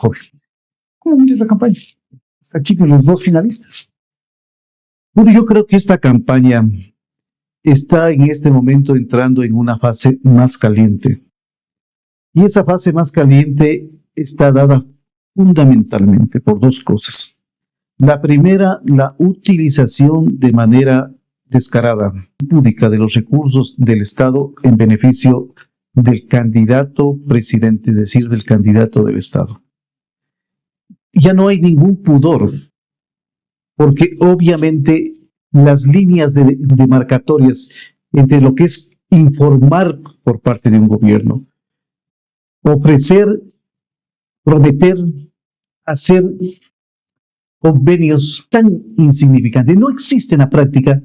joven. ¿Cómo miras la campaña? Hasta aquí con los dos finalistas. Bueno, yo creo que esta campaña está en este momento entrando en una fase más caliente. Y esa fase más caliente está dada fundamentalmente por dos cosas. La primera, la utilización de manera descarada, púdica de los recursos del Estado en beneficio del candidato presidente, es decir, del candidato del Estado. Ya no hay ningún pudor, porque obviamente las líneas demarcatorias entre lo que es informar por parte de un gobierno, ofrecer, prometer, hacer convenios tan insignificantes, no existe en la práctica,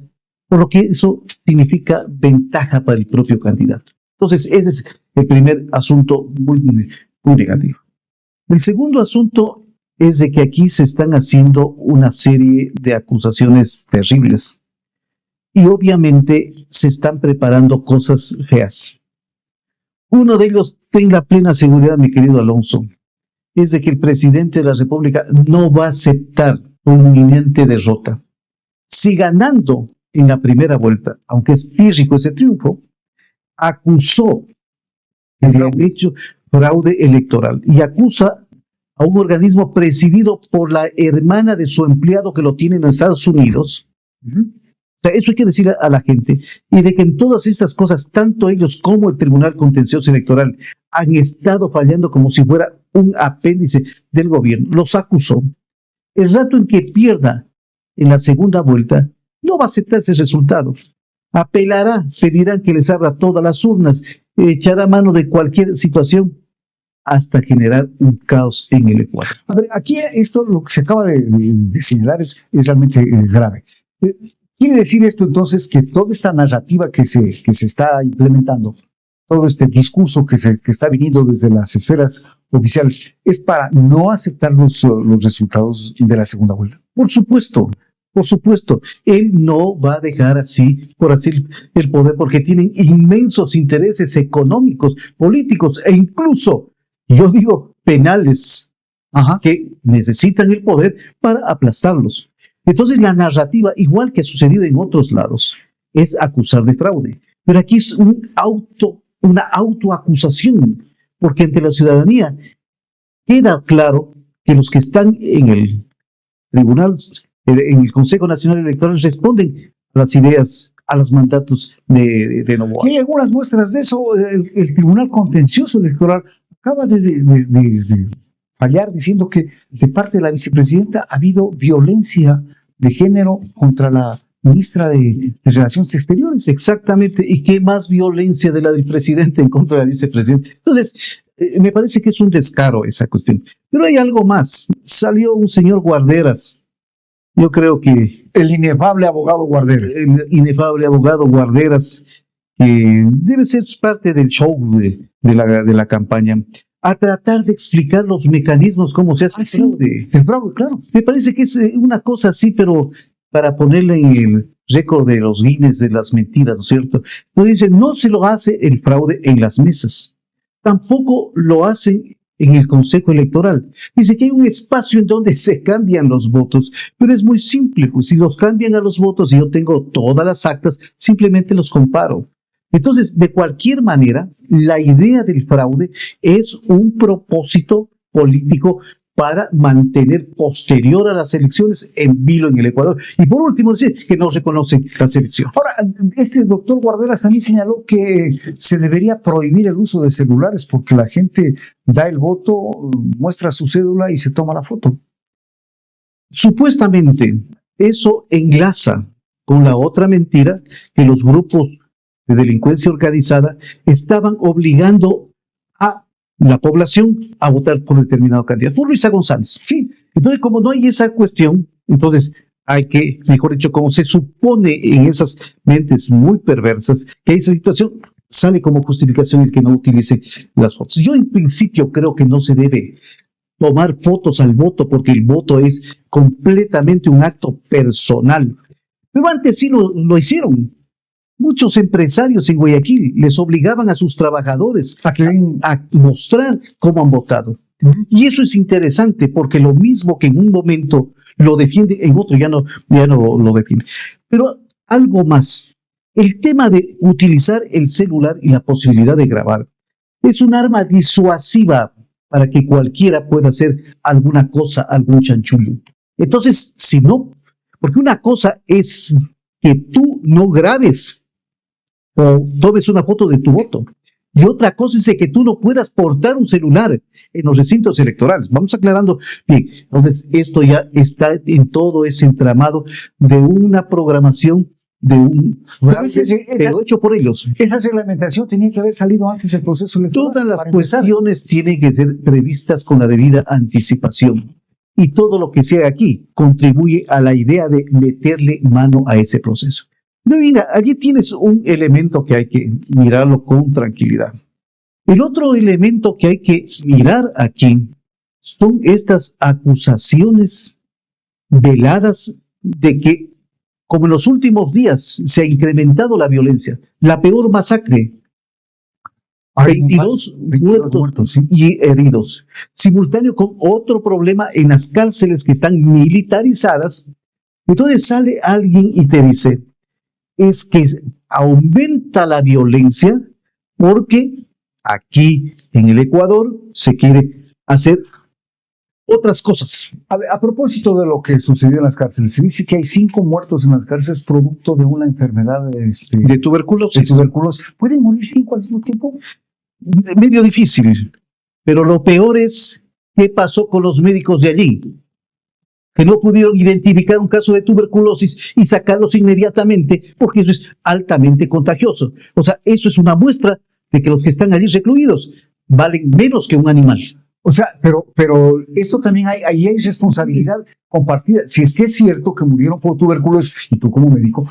por lo que eso significa ventaja para el propio candidato. Entonces, ese es el primer asunto muy negativo. El segundo asunto es de que aquí se están haciendo una serie de acusaciones terribles y obviamente se están preparando cosas feas. Uno de ellos, ten la plena seguridad, mi querido Alonso, es de que el presidente de la República no va a aceptar una inminente derrota. Si ganando en la primera vuelta, aunque es pírrico ese triunfo, acusó que había hecho fraude electoral y acusa a un organismo presidido por la hermana de su empleado que lo tiene en Estados Unidos. O sea, eso hay que decir a la gente, y de que en todas estas cosas, tanto ellos como el Tribunal Contencioso Electoral han estado fallando como si fuera un apéndice del gobierno. Los acusó. El rato en que pierda en la segunda vuelta, no va a aceptar ese resultado. Apelará, pedirán que les abra todas las urnas, echará mano de cualquier situación hasta generar un caos en el Ecuador. A ver, aquí esto, lo que se acaba de señalar es realmente grave. ¿Quiere decir esto entonces que toda esta narrativa que se está implementando, todo este discurso que está viniendo desde las esferas oficiales, es para no aceptar los resultados de la segunda vuelta? Por supuesto. Él no va a dejar así por así el poder, porque tienen inmensos intereses económicos, políticos e incluso, yo digo, penales, que necesitan el poder para aplastarlos. Entonces la narrativa, igual que ha sucedido en otros lados, es acusar de fraude. Pero aquí es una autoacusación, porque ante la ciudadanía queda claro que los que están en el tribunal, en el Consejo Nacional Electoral, responden a las ideas, a los mandatos de Noboa. Y hay algunas muestras de eso. El Tribunal Contencioso Electoral acaba de fallar diciendo que de parte de la vicepresidenta ha habido violencia de género contra la ministra de Relaciones Exteriores. Exactamente, y qué más violencia de la del presidente en contra de la vicepresidenta. Entonces, me parece que es un descaro esa cuestión. Pero hay algo más. Salió un señor Guarderas. Yo creo que... El inefable abogado Guarderas. El inefable abogado Guarderas, que debe ser parte del show de la campaña, a tratar de explicar los mecanismos, cómo se hace el fraude. El fraude, claro. Me parece que es una cosa así, pero para ponerle en el récord de los Guinness de las mentiras, ¿no es cierto? Pues dice, no se lo hace el fraude en las mesas, tampoco lo hacen en el Consejo Electoral. Dice que hay un espacio en donde se cambian los votos, pero es muy simple, pues si los cambian a los votos y yo tengo todas las actas, simplemente los comparo. Entonces, de cualquier manera, la idea del fraude es un propósito político para mantener posterior a las elecciones en vilo en el Ecuador. Y por último, decir que no reconocen las elecciones. Ahora, este doctor Guarderas también señaló que se debería prohibir el uso de celulares porque la gente da el voto, muestra su cédula y se toma la foto. Supuestamente, eso enlaza con la otra mentira que los grupos de delincuencia organizada estaban obligando a la población a votar por determinado candidato, por Luisa González. Sí. Entonces, como no hay esa cuestión, entonces hay que, mejor dicho, como se supone en esas mentes muy perversas, que esa situación sale como justificación el que no utilice las fotos. Yo en principio creo que no se debe tomar fotos al voto, porque el voto es completamente un acto personal. Pero antes sí lo hicieron. Muchos empresarios en Guayaquil les obligaban a sus trabajadores a mostrar cómo han votado. Y eso es interesante porque lo mismo que en un momento lo defiende, en otro ya no lo defiende. Pero algo más, el tema de utilizar el celular y la posibilidad de grabar es un arma disuasiva para que cualquiera pueda hacer alguna cosa, algún chanchullo. Entonces, si no, porque una cosa es que tú no grabes o tomes una foto de tu voto, y otra cosa es que tú no puedas portar un celular en los recintos electorales. Vamos aclarando bien. Entonces, esto ya está en todo ese entramado de una programación de un pero hecho por ellos. Esa reglamentación tenía que haber salido antes del proceso electoral. Todas las cuestiones tienen que ser previstas con la debida anticipación. Y todo lo que se haga aquí contribuye a la idea de meterle mano a ese proceso. No, mira, allí tienes un elemento que hay que mirarlo con tranquilidad. El otro elemento que hay que mirar aquí son estas acusaciones veladas de que, como en los últimos días se ha incrementado la violencia, la peor masacre, 22 muertos sí, y heridos, simultáneo con otro problema en las cárceles que están militarizadas. Entonces sale alguien y te dice, es que aumenta la violencia porque aquí en el Ecuador se quiere hacer otras cosas. A propósito de lo que sucedió en las cárceles, se dice que hay 5 muertos en las cárceles producto de una enfermedad de tuberculosis. ¿Pueden morir 5 al mismo tiempo? Medio difícil, pero lo peor es qué pasó con los médicos de allí, que no pudieron identificar un caso de tuberculosis y sacarlos inmediatamente, porque eso es altamente contagioso. O sea, eso es una muestra de que los que están allí recluidos valen menos que un animal. O sea, pero esto también ahí hay responsabilidad compartida. Si es que es cierto que murieron por tuberculosis, y tú como médico,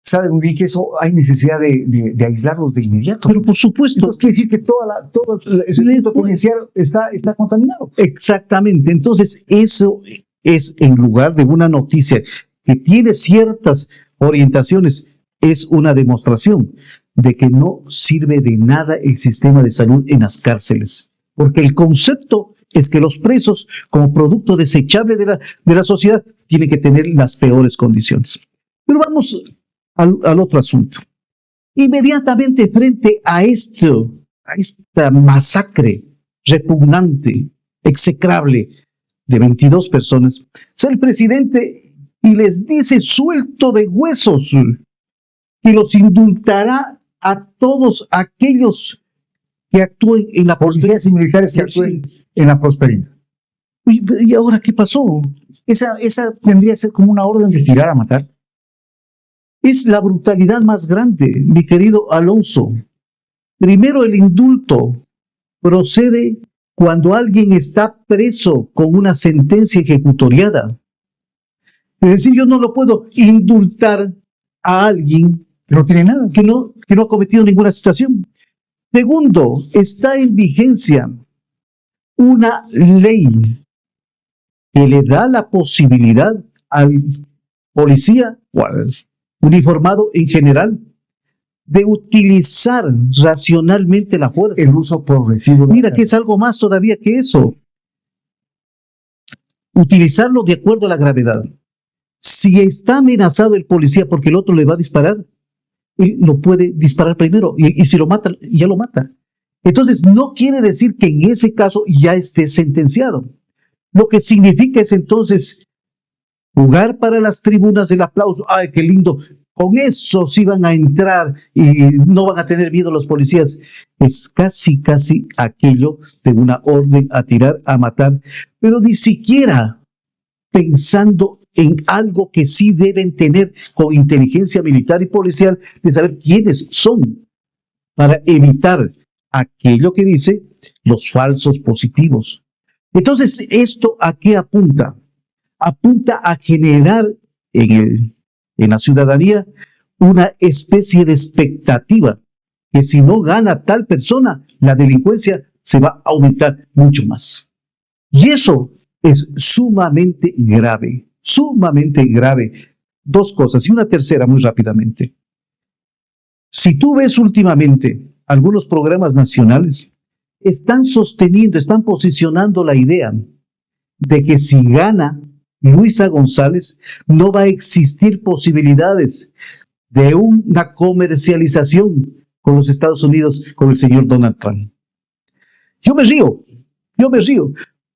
sabes muy bien que eso hay necesidad de aislarlos de inmediato. Pero por supuesto. Entonces quiere decir que todo el centro penitenciario está contaminado. Exactamente. Entonces, eso es, en lugar de una noticia que tiene ciertas orientaciones, es una demostración de que no sirve de nada el sistema de salud en las cárceles. Porque el concepto es que los presos, como producto desechable de la sociedad, tienen que tener las peores condiciones. Pero vamos al otro asunto. Inmediatamente frente a esta masacre repugnante, execrable, de 22 personas, sale el presidente y les dice suelto de huesos que los indultará a todos aquellos que actúen en la policías y militares que actúen en la Prosperina. ¿Y ahora qué pasó? Esa vendría a ser como una orden de tirar a matar. Es la brutalidad más grande, mi querido Alonso. Primero, el indulto procede cuando alguien está preso con una sentencia ejecutoriada. Es decir, yo no lo puedo indultar a alguien que no tiene nada, que no ha cometido ninguna situación. Segundo, está en vigencia una ley que le da la posibilidad al policía o al uniformado en general de utilizar racionalmente la fuerza. El uso progresivo. Mira que es algo más todavía que eso. Utilizarlo de acuerdo a la gravedad. Si está amenazado el policía porque el otro le va a disparar, él lo puede disparar primero y si lo mata, ya lo mata. Entonces, no quiere decir que en ese caso ya esté sentenciado. Lo que significa es entonces jugar para las tribunas del aplauso. ¡Ay, qué lindo! Con eso sí van a entrar y no van a tener miedo los policías. Es casi aquello de una orden a tirar, a matar, pero ni siquiera pensando en algo que sí deben tener con inteligencia militar y policial, de saber quiénes son, para evitar aquello que dice los falsos positivos. Entonces, ¿esto a qué apunta? Apunta a generar en la ciudadanía una especie de expectativa que si no gana tal persona, la delincuencia se va a aumentar mucho más. Y eso es sumamente grave. Sumamente grave. Dos cosas y una tercera muy rápidamente. Si tú ves últimamente algunos programas nacionales, están sosteniendo, están posicionando la idea de que si gana Luisa González, no va a existir posibilidades de una comercialización con los Estados Unidos, con el señor Donald Trump. Yo me río,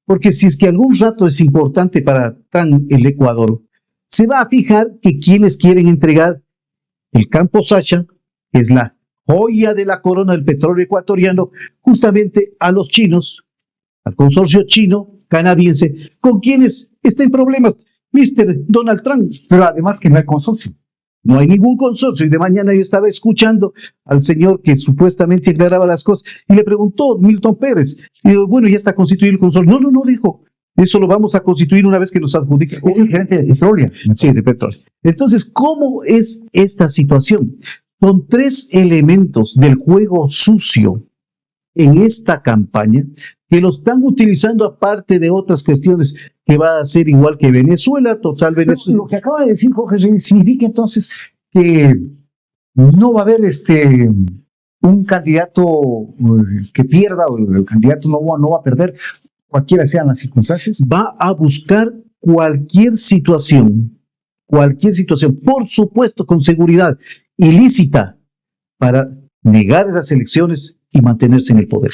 porque si es que algún rato es importante para Trump el Ecuador, se va a fijar que quienes quieren entregar el campo Sacha, que es la joya de la corona del petróleo ecuatoriano, justamente a los chinos, al consorcio chino-canadiense, con quienes está en problemas Mr. Donald Trump. Pero además que no hay consorcio. No hay ningún consorcio. Y de mañana yo estaba escuchando al señor que supuestamente aclaraba las cosas y le preguntó Milton Pérez. Y digo, bueno, ya está constituido el consorcio. No, dijo. Eso lo vamos a constituir una vez que nos adjudique. Es el gerente de petróleo. Sí, de petróleo. Entonces, ¿cómo es esta situación? Son 3 elementos del juego sucio en esta campaña que lo están utilizando aparte de otras cuestiones que va a ser igual que Venezuela, total Venezuela. Lo que acaba de decir Jorge Reyes significa entonces que no va a haber un candidato que pierda, o el candidato no va a perder, cualquiera sean las circunstancias. Va a buscar cualquier situación, por supuesto con seguridad ilícita, para negar esas elecciones y mantenerse en el poder.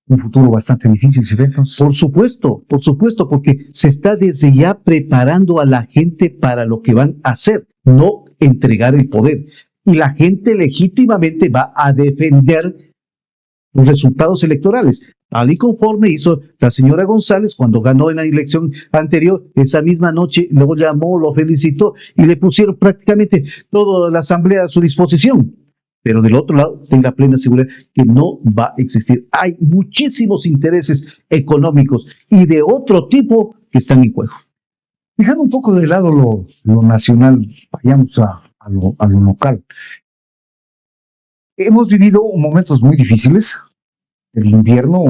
Un futuro bastante difícil, ¿se ve entonces? Por supuesto, porque se está desde ya preparando a la gente para lo que van a hacer, no entregar el poder. Y la gente legítimamente va a defender los resultados electorales, tal y conforme hizo la señora González cuando ganó en la elección anterior. Esa misma noche lo llamó, lo felicitó y le pusieron prácticamente toda la asamblea a su disposición. Pero del otro lado, tenga plena seguridad que no va a existir. Hay muchísimos intereses económicos y de otro tipo que están en juego. Dejando un poco de lado lo nacional, vayamos a lo local. Hemos vivido momentos muy difíciles, el invierno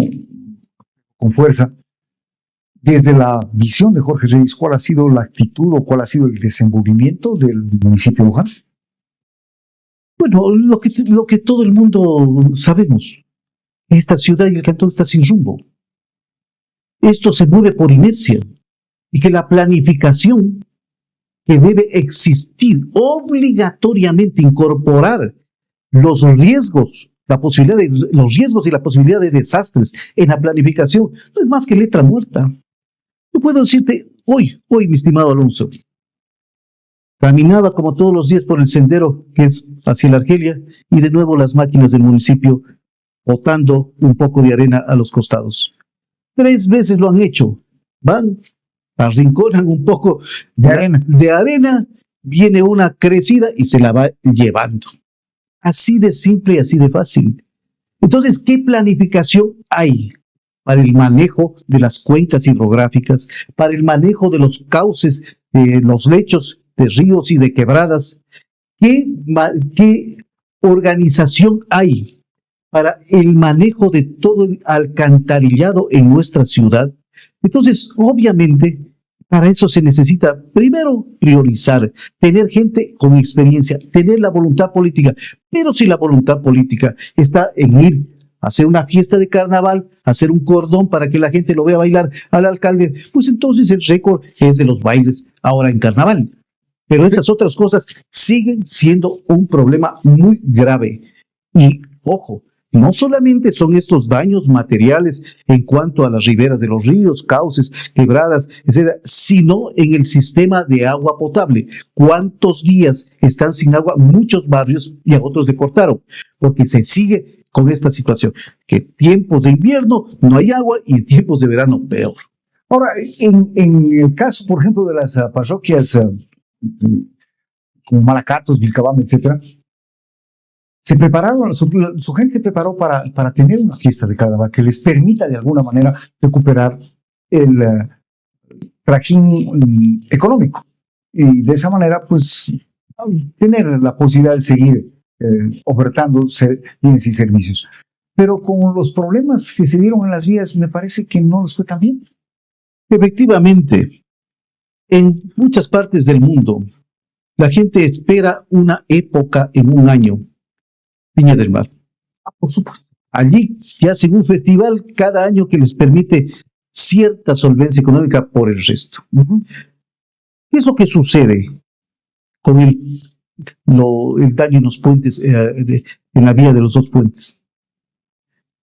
con fuerza. Desde la visión de Jorge Reyes, ¿cuál ha sido la actitud o cuál ha sido el desenvolvimiento del municipio de Luján? Bueno, lo que todo el mundo sabemos, esta ciudad y el cantón está sin rumbo. Esto se mueve por inercia y que la planificación que debe existir obligatoriamente, incorporar los riesgos y la posibilidad de desastres en la planificación, no es más que letra muerta. Yo puedo decirte, hoy, mi estimado Alonso, caminaba como todos los días por el sendero que es hacia la Argelia y de nuevo las máquinas del municipio botando un poco de arena a los costados. 3 veces lo han hecho. Van, arrinconan un poco de arena, viene una crecida y se la va llevando. Así de simple y así de fácil. Entonces, ¿qué planificación hay para el manejo de las cuencas hidrográficas, para el manejo de los cauces, los lechos de ríos y de quebradas? ¿Qué organización hay para el manejo de todo el alcantarillado en nuestra ciudad? Entonces, obviamente, para eso se necesita, primero, priorizar, tener gente con experiencia, tener la voluntad política. Pero si la voluntad política está en ir a hacer una fiesta de carnaval, hacer un cordón para que la gente lo vea bailar al alcalde, pues entonces el récord es de los bailes ahora en carnaval. Pero estas otras cosas siguen siendo un problema muy grave. Y, ojo, no solamente son estos daños materiales en cuanto a las riberas de los ríos, cauces, quebradas, etcétera, sino en el sistema de agua potable. ¿Cuántos días están sin agua muchos barrios y a otros le cortaron? Porque se sigue con esta situación, que tiempos de invierno no hay agua y en tiempos de verano peor. Ahora, en el caso, por ejemplo, de las parroquias como Malacatos, Vilcabamba, etcétera, se prepararon, su gente se preparó para tener una fiesta de carnaval que les permita de alguna manera recuperar el trajín económico y de esa manera pues tener la posibilidad de seguir ofertando bienes y servicios. Pero con los problemas que se dieron en las vías me parece que no les fue tan bien. Efectivamente, en muchas partes del mundo la gente espera una época en un año. Viña del Mar. Por supuesto. Allí que hacen un festival cada año que les permite cierta solvencia económica por el resto. ¿Qué es lo que sucede con el daño en los puentes, en la vía de los dos puentes?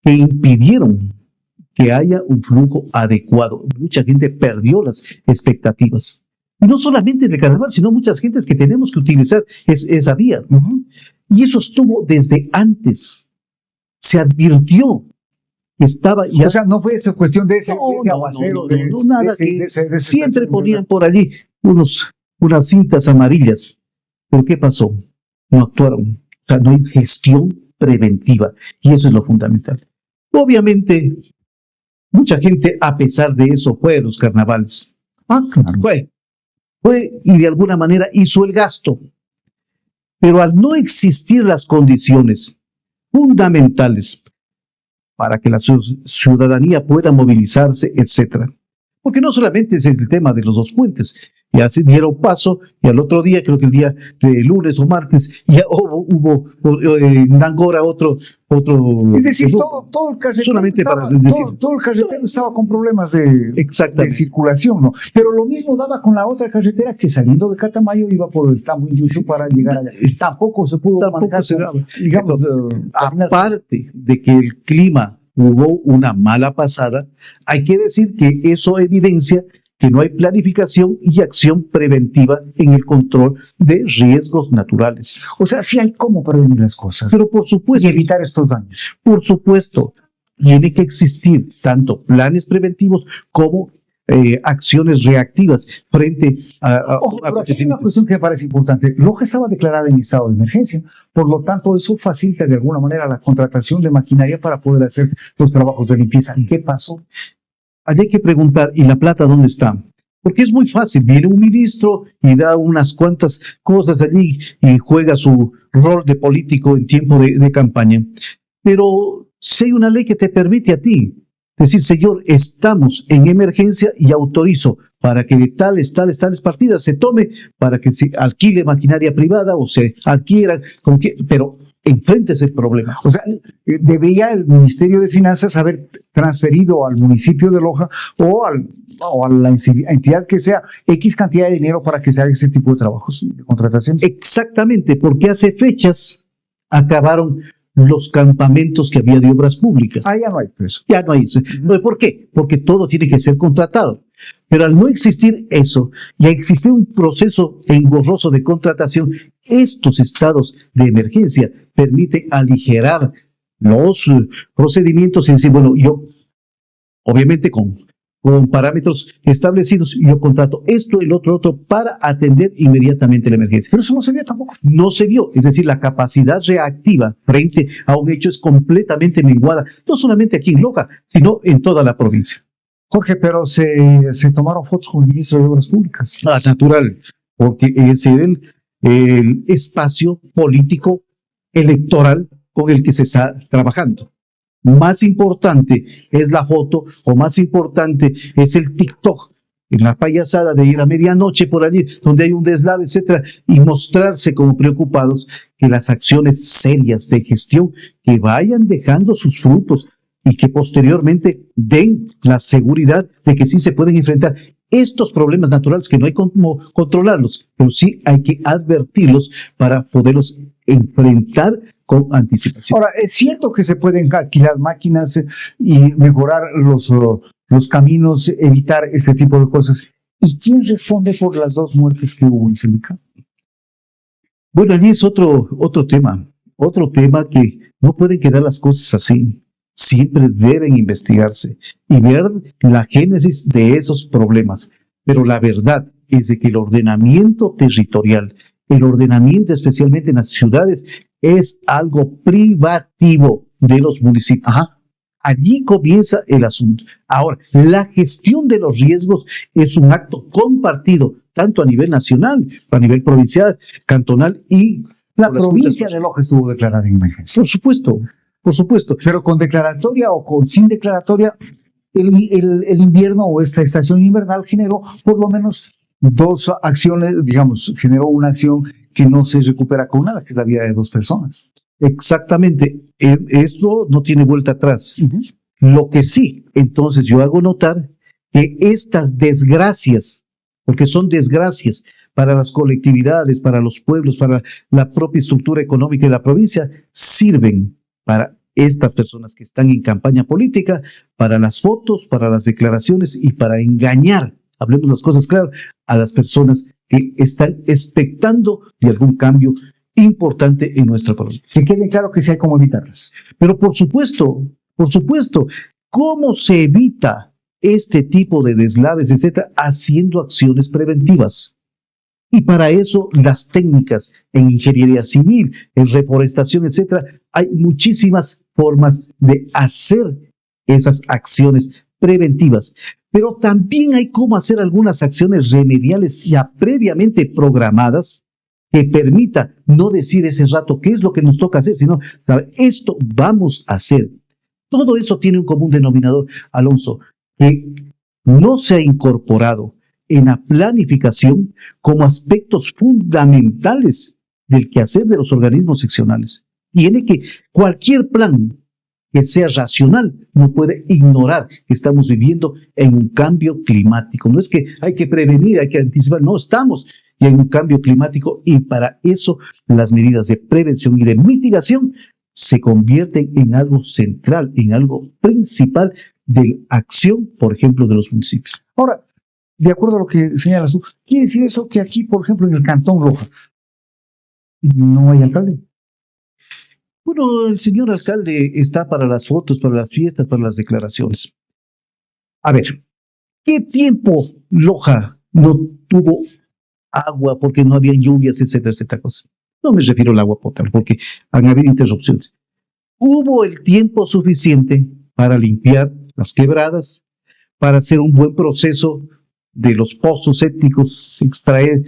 Que impidieron que haya un flujo adecuado. Mucha gente perdió las expectativas. Y no solamente en el carnaval, sino muchas gentes que tenemos que utilizar esa vía. Y eso estuvo desde antes. Se advirtió que estaba ya. O sea, no fue esa cuestión de ese aguacero. Nada, que siempre ponían por allí unas cintas amarillas. ¿Pero qué pasó? No actuaron. O sea, no hay gestión preventiva. Y eso es lo fundamental. Obviamente, mucha gente, a pesar de eso, fue a los carnavales. Claro. Fue y de alguna manera hizo el gasto. Pero al no existir las condiciones fundamentales para que la ciudadanía pueda movilizarse, etcétera. Porque no solamente es el tema de los dos puentes, ya se dieron paso y al otro día, creo que el día de lunes o martes, ya hubo en Dangora otro. Es decir, todo el carretero todo el carretero estaba con problemas de circulación, ¿no? Pero lo mismo daba con la otra carretera que saliendo de Catamayo iba por el Tambo-Iyuchu para llegar allá. Tampoco se pudo manejar. Digamos, aparte de que el clima jugó una mala pasada, hay que decir que eso evidencia que no hay planificación y acción preventiva en el control de riesgos naturales. O sea, sí hay cómo prevenir las cosas. Pero por supuesto. Y evitar estos daños. Por supuesto, tiene que existir tanto planes preventivos como acciones reactivas frente a Ojo, pero aquí hay una cuestión que me parece importante. Loja estaba declarada en estado de emergencia, por lo tanto eso facilita de alguna manera la contratación de maquinaria para poder hacer los trabajos de limpieza. ¿Qué pasó? Allí hay que preguntar, ¿y la plata dónde está? Porque es muy fácil, viene un ministro y da unas cuantas cosas allí y juega su rol de político en tiempo de campaña. Pero si hay una ley que te permite a ti decir, señor, estamos en emergencia y autorizo para que de tales partidas se tome, para que se alquile maquinaria privada o se adquiera, pero enfréntese el problema. O sea, debería el Ministerio de Finanzas haber transferido al municipio de Loja o a la entidad que sea X cantidad de dinero para que se haga ese tipo de trabajos, de contrataciones. Exactamente, porque hace fechas acabaron los campamentos que había de obras públicas. Ya no hay eso. Ya no hay eso. ¿Por qué? Porque todo tiene que ser contratado. Pero al no existir eso y a existir un proceso engorroso de contratación, estos estados de emergencia permiten aligerar los procedimientos y decir, bueno, yo, obviamente con parámetros establecidos, yo contrato esto, el otro, para atender inmediatamente la emergencia. Pero eso no se vio tampoco. No se vio, es decir, la capacidad reactiva frente a un hecho es completamente menguada, no solamente aquí en Loja, sino en toda la provincia. Jorge, pero se tomaron fotos con el ministro de Obras Públicas. Natural, porque ese era el espacio político electoral con el que se está trabajando. Más importante es la foto o más importante es el TikTok, en la payasada de ir a medianoche por allí, donde hay un deslave, etcétera, y mostrarse como preocupados que las acciones serias de gestión que vayan dejando sus frutos y que posteriormente den la seguridad de que sí se pueden enfrentar estos problemas naturales que no hay cómo controlarlos, pero sí hay que advertirlos para poderlos enfrentar con anticipación. Ahora, es cierto que se pueden alquilar máquinas y mejorar los caminos, evitar este tipo de cosas. ¿Y quién responde por las 2 muertes que hubo en Celica? Bueno, allí es otro tema que no pueden quedar las cosas así. Siempre deben investigarse y ver la génesis de esos problemas. Pero la verdad es de que el ordenamiento territorial, el ordenamiento especialmente en las ciudades, es algo privativo de los municipios. Allí comienza el asunto. Ahora, la gestión de los riesgos es un acto compartido, tanto a nivel nacional, a nivel provincial, cantonal y... La provincia de Loja estuvo declarada en emergencia. Por supuesto. Pero con declaratoria o sin declaratoria, el invierno o esta estación invernal generó por lo menos 2 acciones, digamos, generó una acción que no se recupera con nada, que es la vida de 2 personas. Exactamente. esto no tiene vuelta atrás. Ujú. Lo que sí, entonces yo hago notar que estas desgracias, porque son desgracias para las colectividades, para los pueblos, para la propia estructura económica de la provincia, sirven para estas personas que están en campaña política, para las fotos, para las declaraciones y para engañar, hablemos las cosas claras, a las personas que están expectando de algún cambio importante en nuestra provincia. Que quede claro que sí hay cómo evitarlas. Pero por supuesto, ¿cómo se evita este tipo de deslaves, etcétera? Haciendo acciones preventivas. Y para eso las técnicas en ingeniería civil, en reforestación, etcétera, hay muchísimas formas de hacer esas acciones preventivas. Pero también hay cómo hacer algunas acciones remediales ya previamente programadas que permita no decir ese rato qué es lo que nos toca hacer, sino, ¿sabe? Esto vamos a hacer. Todo eso tiene un común denominador, Alonso, que no se ha incorporado en la planificación como aspectos fundamentales del quehacer de los organismos seccionales. Tiene que cualquier plan que sea racional no puede ignorar que estamos viviendo en un cambio climático. No es que hay que prevenir, hay que anticipar, no, estamos en un cambio climático y para eso las medidas de prevención y de mitigación se convierten en algo central, en algo principal de acción, por ejemplo, de los municipios. Ahora, de acuerdo a lo que señalas tú, ¿quiere decir eso que aquí, por ejemplo, en el Cantón Loja, no hay alcalde? Bueno, el señor alcalde está para las fotos, para las fiestas, para las declaraciones. A ver, ¿qué tiempo Loja no tuvo agua porque no había lluvias, etcétera, etcétera? Cosas? No me refiero al agua potable, porque han habido interrupciones. Hubo el tiempo suficiente para limpiar las quebradas, para hacer un buen proceso de los pozos sépticos, extraer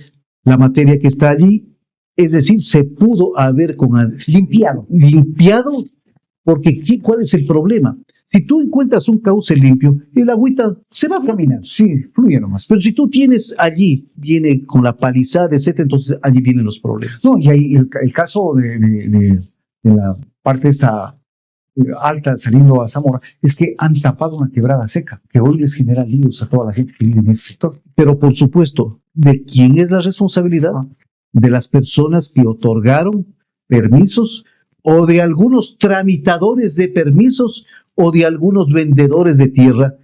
la materia que está allí. Es decir, se pudo haber limpiado, porque ¿cuál es el problema? Si tú encuentras un cauce limpio, el agüita se va a caminar. Sí, fluye nomás. Pero si tú tienes allí, viene con la palizada, etcétera, entonces allí vienen los problemas. No, y ahí el caso de la parte esta alta saliendo a Zamora es que han tapado una quebrada seca, que hoy les genera líos a toda la gente que vive en ese sector. Pero por supuesto, ¿de quién es la responsabilidad? De las personas que otorgaron permisos o de algunos tramitadores de permisos o de algunos vendedores de tierra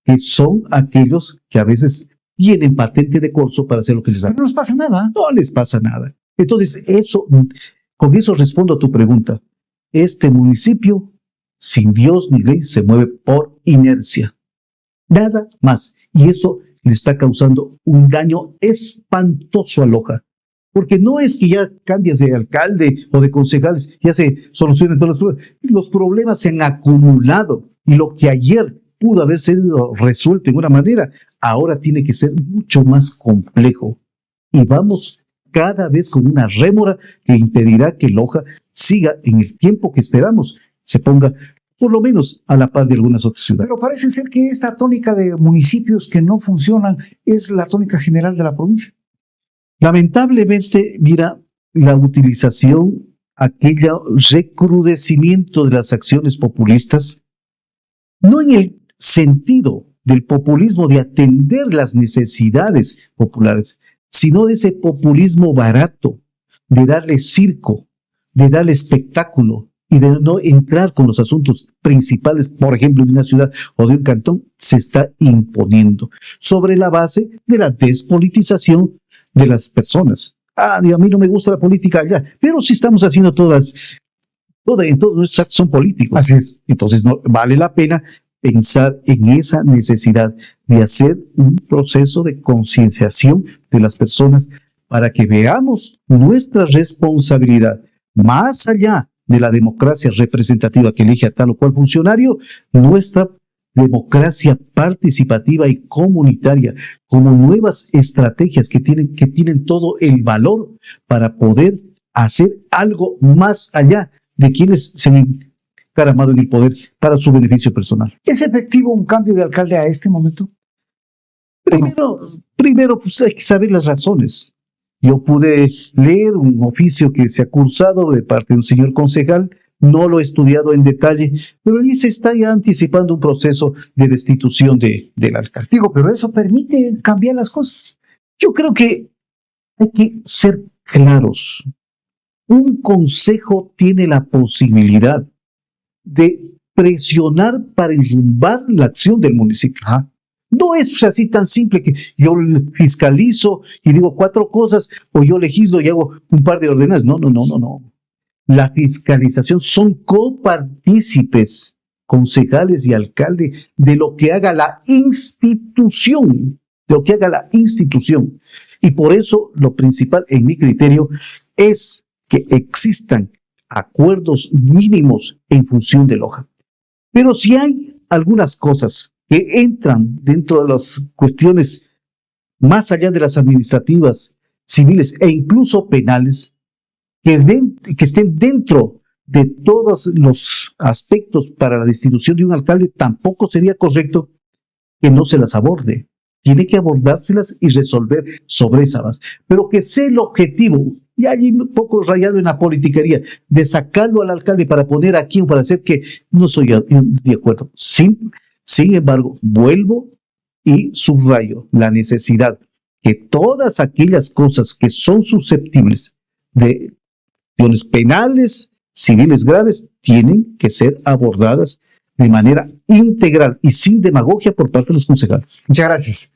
que son aquellos que a veces tienen patente de corso para hacer lo que les da. Pero no les pasa nada. No les pasa nada. Entonces, con eso respondo a tu pregunta. Este municipio, sin Dios ni ley, se mueve por inercia. Nada más. Y eso le está causando un daño espantoso a Loja. Porque no es que ya cambies de alcalde o de concejales, ya se solucionen todos los problemas. Los problemas se han acumulado y lo que ayer pudo haber sido resuelto en una manera, ahora tiene que ser mucho más complejo. Y vamos cada vez con una rémora que impedirá que Loja siga en el tiempo que esperamos, se ponga por lo menos a la par de algunas otras ciudades. Pero parece ser que esta tónica de municipios que no funcionan es la tónica general de la provincia. Lamentablemente, mira, la utilización, aquel recrudecimiento de las acciones populistas, no en el sentido del populismo de atender las necesidades populares, sino de ese populismo barato, de darle circo, de darle espectáculo y de no entrar con los asuntos principales, por ejemplo, de una ciudad o de un cantón, se está imponiendo sobre la base de la despolitización de las personas. A mí no me gusta la política allá, pero si estamos haciendo todos nuestros actos son políticos. Así es. Entonces no vale la pena pensar en esa necesidad de hacer un proceso de concienciación de las personas para que veamos nuestra responsabilidad más allá de la democracia representativa que elige a tal o cual funcionario, nuestra democracia participativa y comunitaria como nuevas estrategias que tienen todo el valor para poder hacer algo más allá de quienes se han encaramado en el poder para su beneficio personal. ¿Es efectivo un cambio de alcalde a este momento? Primero, pues hay que saber las razones. Yo pude leer un oficio que se ha cursado de parte de un señor concejal no lo he estudiado en detalle, pero allí se está ya anticipando un proceso de destitución del alcalde. Digo, pero eso permite cambiar las cosas. Yo creo que hay que ser claros. Un consejo tiene la posibilidad de presionar para enrumbar la acción del municipio. Ajá. No es pues, así tan simple que yo fiscalizo y digo 4 cosas o yo legislo y hago un par de ordenanzas. No. La fiscalización son copartícipes, concejales y alcalde, de lo que haga la institución, Y por eso lo principal en mi criterio es que existan acuerdos mínimos en función del hoja. Pero si hay algunas cosas que entran dentro de las cuestiones más allá de las administrativas, civiles e incluso penales, que estén dentro de todos los aspectos para la destitución de un alcalde, tampoco sería correcto que no se las aborde. Tiene que abordárselas y resolver sobre esa base. Pero que sea el objetivo, y allí un poco rayado en la politiquería, de sacarlo al alcalde para poner a quien, para hacer que no estoy de acuerdo. Sin embargo, vuelvo y subrayo la necesidad que todas aquellas cosas que son susceptibles de acciones penales, civiles graves, tienen que ser abordadas de manera integral y sin demagogia por parte de los concejales. Muchas gracias.